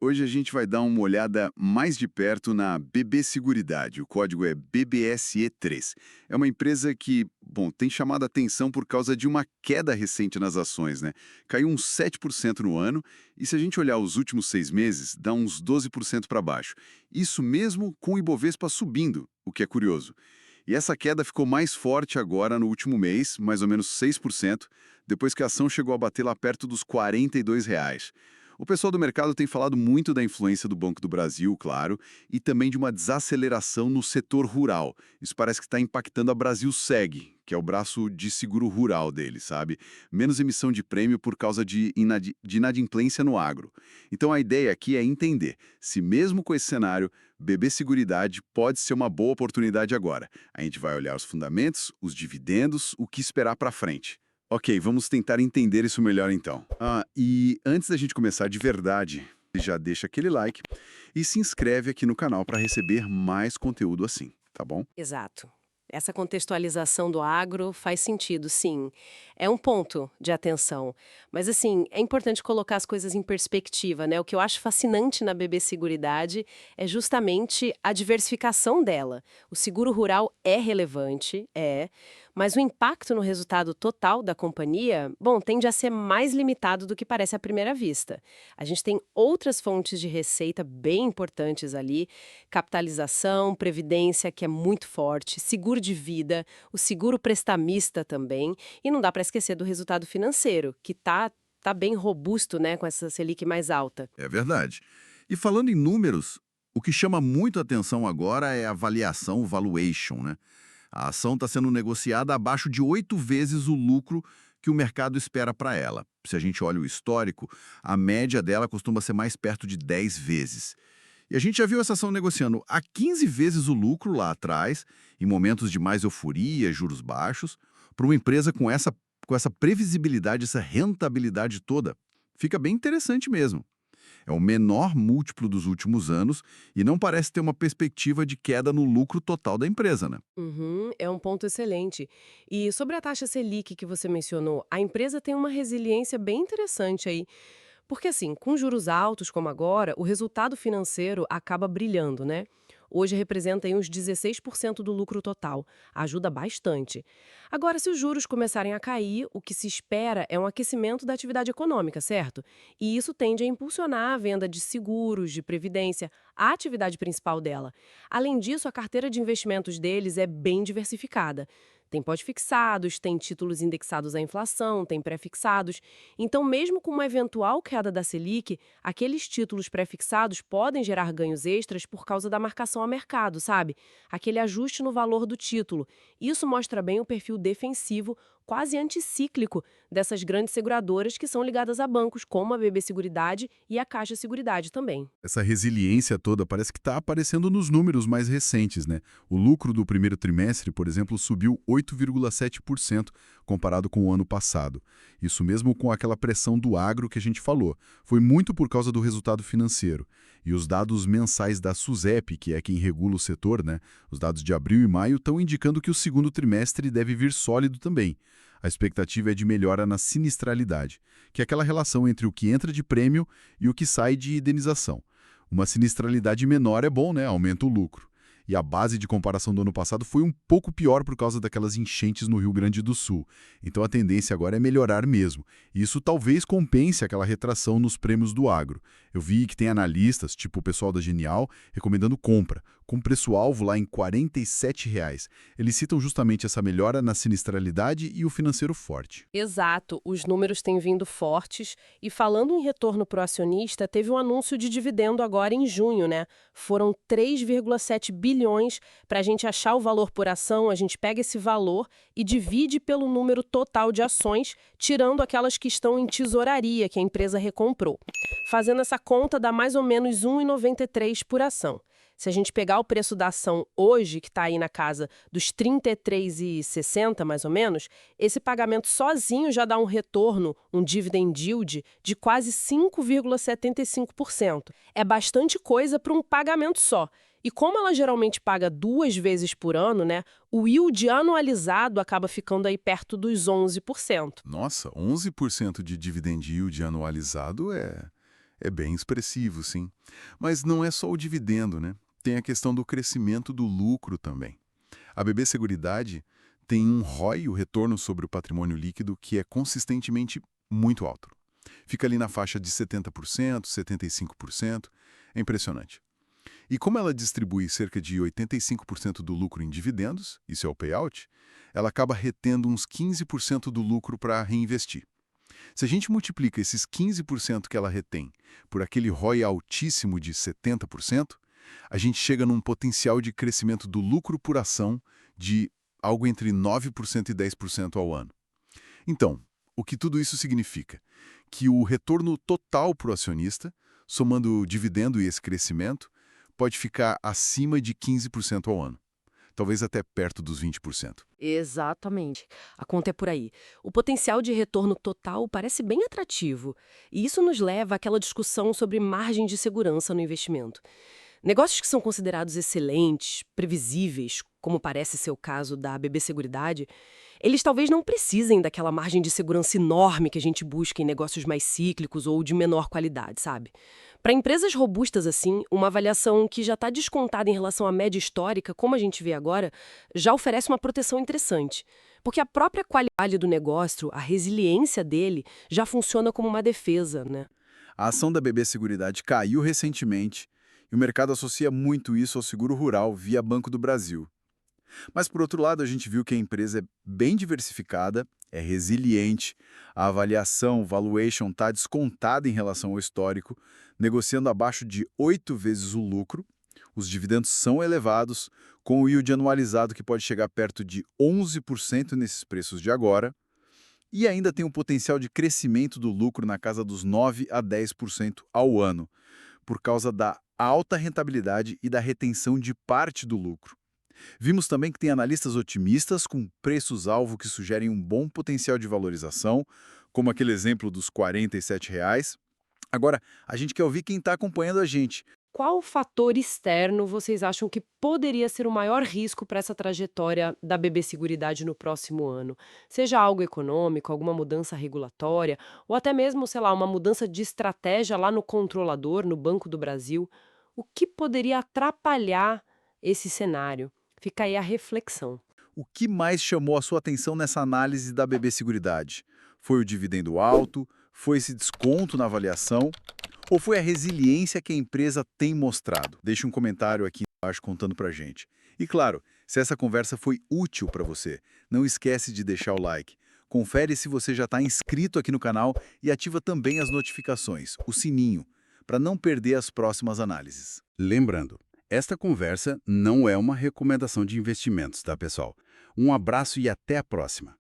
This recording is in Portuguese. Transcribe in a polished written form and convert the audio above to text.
Hoje a gente vai dar uma olhada mais de perto na BB Seguridade. O código é BBSE3. É uma empresa que, bom, tem chamado a atenção por causa de uma queda recente nas ações, né? Caiu uns 7% no ano e se a gente olhar os últimos 6 meses, dá uns 12% para baixo. Isso mesmo com o Ibovespa subindo, o que é curioso. E essa queda ficou mais forte agora no último mês, mais ou menos 6%, depois que a ação chegou a bater lá perto dos R$ 42. O pessoal do mercado tem falado muito da influência do Banco do Brasil, claro, e também de uma desaceleração no setor rural. Isso parece que está impactando a Brasilseg, que é o braço de seguro rural dele, sabe? Menos emissão de prêmio por causa de inadimplência no agro. Então a ideia aqui é entender se mesmo com esse cenário, BB Seguridade pode ser uma boa oportunidade agora. A gente vai olhar os fundamentos, os dividendos, o que esperar para frente. Ok, vamos tentar entender isso melhor então. E antes da gente começar de verdade, já deixa aquele like e se inscreve aqui no canal para receber mais conteúdo assim, tá bom? Exato. Essa contextualização do agro faz sentido, sim. É um ponto de atenção. Mas, assim, é importante colocar as coisas em perspectiva, né? O que eu acho fascinante na BB Seguridade é justamente a diversificação dela. O seguro rural é relevante, mas o impacto no resultado total da companhia, bom, tende a ser mais limitado do que parece à primeira vista. A gente tem outras fontes de receita bem importantes ali, capitalização, previdência, que é muito forte, seguro de vida, o seguro prestamista também, e não dá para esquecer do resultado financeiro, que tá bem robusto, né, com essa Selic mais alta. É verdade. E falando em números, o que chama muito a atenção agora é a avaliação, o valuation, né? A ação está sendo negociada abaixo de 8 vezes o lucro que o mercado espera para ela. Se a gente olha o histórico, a média dela costuma ser mais perto de 10 vezes. E a gente já viu essa ação negociando a 15 vezes o lucro lá atrás, em momentos de mais euforia, juros baixos, para uma empresa com essa previsibilidade, essa rentabilidade toda. Fica bem interessante mesmo. É o menor múltiplo dos últimos anos e não parece ter uma perspectiva de queda no lucro total da empresa, né? Uhum, é um ponto excelente. E sobre a taxa Selic que você mencionou, a empresa tem uma resiliência bem interessante aí. Porque assim, com juros altos como agora, o resultado financeiro acaba brilhando, né? Hoje representa aí uns 16% do lucro total. Ajuda bastante. Agora, se os juros começarem a cair, o que se espera é um aquecimento da atividade econômica, certo? E isso tende a impulsionar a venda de seguros, de previdência, a atividade principal dela. Além disso, a carteira de investimentos deles é bem diversificada. Tem pós-fixados, tem títulos indexados à inflação, tem pré-fixados. Então, mesmo com uma eventual queda da Selic, aqueles títulos pré-fixados podem gerar ganhos extras por causa da marcação a mercado, sabe? Aquele ajuste no valor do título. Isso mostra bem o perfil defensivo, quase anticíclico, dessas grandes seguradoras que são ligadas a bancos, como a BB Seguridade e a Caixa Seguridade também. Essa resiliência toda parece que está aparecendo nos números mais recentes, né? O lucro do primeiro trimestre, por exemplo, subiu 8,7% comparado com o ano passado. Isso mesmo com aquela pressão do agro que a gente falou. Foi muito por causa do resultado financeiro. E os dados mensais da SUSEP, que é quem regula o setor, né? Os dados de abril e maio estão indicando que o segundo trimestre deve vir sólido também. A expectativa é de melhora na sinistralidade, que é aquela relação entre o que entra de prêmio e o que sai de indenização. Uma sinistralidade menor é bom, né? Aumenta o lucro. E a base de comparação do ano passado foi um pouco pior por causa daquelas enchentes no Rio Grande do Sul. Então a tendência agora é melhorar mesmo. E isso talvez compense aquela retração nos prêmios do agro. Eu vi que tem analistas, tipo o pessoal da Genial, recomendando compra, com preço-alvo lá em R$ 47. Eles citam justamente essa melhora na sinistralidade e o financeiro forte. Exato, os números têm vindo fortes e falando em retorno para o acionista, teve um anúncio de dividendo agora em junho, né? Foram 3,7 bilhões. Para a gente achar o valor por ação, a gente pega esse valor e divide pelo número total de ações, tirando aquelas que estão em tesouraria que a empresa recomprou. Fazendo essa conta dá mais ou menos 1,93 por ação. Se a gente pegar o preço da ação hoje, que está aí na casa dos R$ 33,60 mais ou menos, esse pagamento sozinho já dá um retorno, um dividend yield, de quase 5,75%. É bastante coisa para um pagamento só. E como ela geralmente paga 2 vezes por ano, né, o yield anualizado acaba ficando aí perto dos 11%. Nossa, 11% de dividend yield anualizado é É bem expressivo, sim. Mas não é só o dividendo, né? Tem a questão do crescimento do lucro também. A BB Seguridade tem um ROI, o retorno sobre o patrimônio líquido, que é consistentemente muito alto. Fica ali na faixa de 70%, 75%. É impressionante. E como ela distribui cerca de 85% do lucro em dividendos, isso é o payout, ela acaba retendo uns 15% do lucro para reinvestir. Se a gente multiplica esses 15% que ela retém por aquele ROI altíssimo de 70%, a gente chega num potencial de crescimento do lucro por ação de algo entre 9% e 10% ao ano. Então, o que tudo isso significa? Que o retorno total para o acionista, somando o dividendo e esse crescimento, pode ficar acima de 15% ao ano. Talvez até perto dos 20%. Exatamente. A conta é por aí. O potencial de retorno total parece bem atrativo, e isso nos leva àquela discussão sobre margem de segurança no investimento. Negócios que são considerados excelentes, previsíveis, como parece ser o caso da BB Seguridade, eles talvez não precisem daquela margem de segurança enorme que a gente busca em negócios mais cíclicos ou de menor qualidade, sabe? Para empresas robustas assim, uma avaliação que já está descontada em relação à média histórica, como a gente vê agora, já oferece uma proteção interessante. Porque a própria qualidade do negócio, a resiliência dele, já funciona como uma defesa, né? A ação da BB Seguridade caiu recentemente e o mercado associa muito isso ao seguro rural via Banco do Brasil. Mas, por outro lado, a gente viu que a empresa é bem diversificada, é resiliente, a avaliação, valuation, está descontada em relação ao histórico, negociando abaixo de 8 vezes o lucro, os dividendos são elevados, com o yield anualizado que pode chegar perto de 11% nesses preços de agora, e ainda tem um potencial de crescimento do lucro na casa dos 9 a 10% ao ano, por causa da alta rentabilidade e da retenção de parte do lucro. Vimos também que tem analistas otimistas com preços-alvo que sugerem um bom potencial de valorização, como aquele exemplo dos R$ 47. Agora, a gente quer ouvir quem está acompanhando a gente. Qual fator externo vocês acham que poderia ser o maior risco para essa trajetória da BB Seguridade no próximo ano? Seja algo econômico, alguma mudança regulatória, ou até mesmo, sei lá, uma mudança de estratégia lá no controlador, no Banco do Brasil. O que poderia atrapalhar esse cenário? Fica aí a reflexão. O que mais chamou a sua atenção nessa análise da BB Seguridade? Foi o dividendo alto? Foi esse desconto na avaliação? Ou foi a resiliência que a empresa tem mostrado? Deixe um comentário aqui embaixo contando pra gente. E claro, se essa conversa foi útil para você, não esquece de deixar o like. Confere se você já está inscrito aqui no canal e ativa também as notificações, o sininho, para não perder as próximas análises. Lembrando, esta conversa não é uma recomendação de investimentos, tá, pessoal? Um abraço e até a próxima.